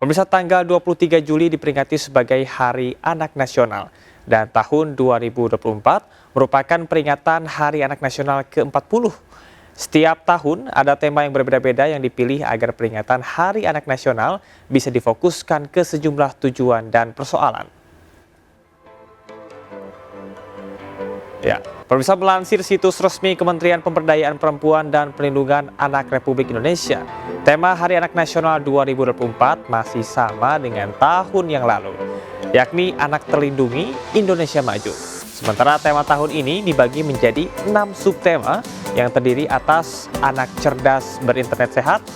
Pemirsa, tanggal 23 Juli diperingati sebagai Hari Anak Nasional dan tahun 2024 merupakan peringatan Hari Anak Nasional ke-40. Setiap tahun ada tema yang berbeda-beda yang dipilih agar peringatan Hari Anak Nasional bisa difokuskan ke sejumlah tujuan dan persoalan. Ya, pemirsa, melansir situs resmi Kementerian Pemberdayaan Perempuan dan Perlindungan Anak Republik Indonesia, tema Hari Anak Nasional 2024 masih sama dengan tahun yang lalu, yakni Anak Terlindungi Indonesia Maju. Sementara tema tahun ini dibagi menjadi 6 subtema yang terdiri atas anak cerdas berinternet sehat,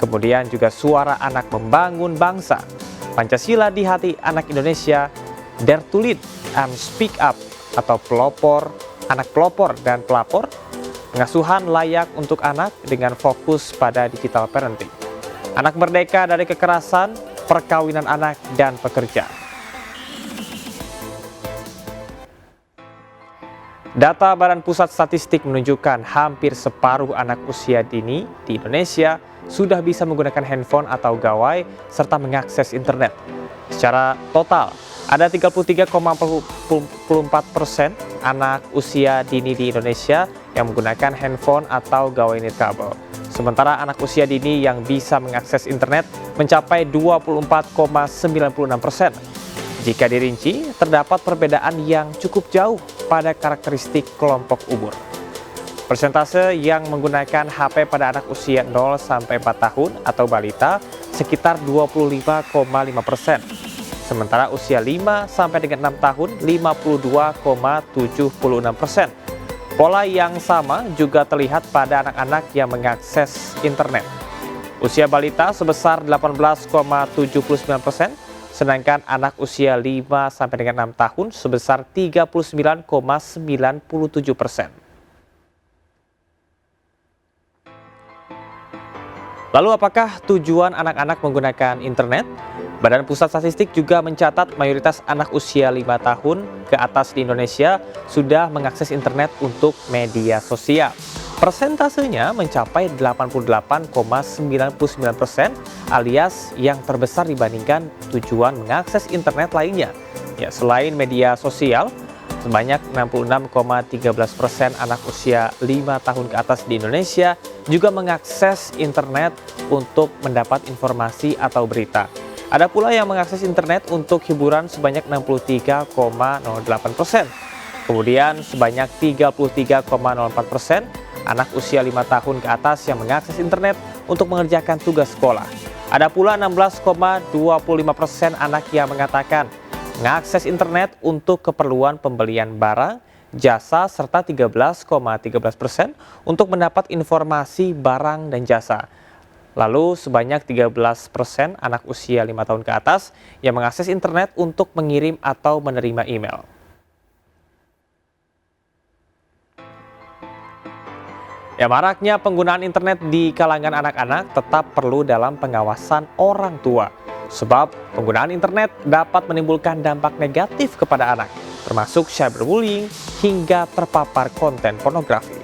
kemudian juga suara anak membangun bangsa, Pancasila di hati anak Indonesia, Dare to Lead and Speak Up atau pelopor, anak pelopor dan pelapor, pengasuhan layak untuk anak dengan fokus pada digital parenting, anak merdeka dari kekerasan, perkawinan anak, dan pekerja. Data Badan Pusat Statistik menunjukkan hampir separuh anak usia dini di Indonesia sudah bisa menggunakan handphone atau gawai serta mengakses internet. Secara total, ada 33,44% anak usia dini di Indonesia yang menggunakan handphone atau gawai nirkabel. Sementara anak usia dini yang bisa mengakses internet mencapai 24,96%. Jika dirinci, terdapat perbedaan yang cukup jauh pada karakteristik kelompok umur. Persentase yang menggunakan HP pada anak usia 0-4 tahun atau balita sekitar 25,5%. Sementara usia 5 sampai dengan 6 tahun 52,76%. Pola yang sama juga terlihat pada anak-anak yang mengakses internet. Usia balita sebesar 18,79%, sedangkan anak usia 5 sampai dengan 6 tahun sebesar 39,97%. Lalu apakah tujuan anak-anak menggunakan internet? Badan Pusat Statistik juga mencatat mayoritas anak usia 5 tahun ke atas di Indonesia sudah mengakses internet untuk media sosial. Persentasenya mencapai 88,99% alias yang terbesar dibandingkan tujuan mengakses internet lainnya. Ya, selain media sosial, sebanyak 66,13% anak usia 5 tahun ke atas di Indonesia juga mengakses internet untuk mendapat informasi atau berita. Ada pula yang mengakses internet untuk hiburan sebanyak 63,08%. Kemudian sebanyak 33,04% anak usia 5 tahun ke atas yang mengakses internet untuk mengerjakan tugas sekolah. Ada pula 16,25% anak yang mengatakan mengakses internet untuk keperluan pembelian barang, jasa, serta 13,13% untuk mendapat informasi barang dan jasa. Lalu sebanyak 13% anak usia 5 tahun ke atas yang mengakses internet untuk mengirim atau menerima email. Ya, maraknya penggunaan internet di kalangan anak-anak tetap perlu dalam pengawasan orang tua. Sebab penggunaan internet dapat menimbulkan dampak negatif kepada anak, termasuk cyberbullying hingga terpapar konten pornografi.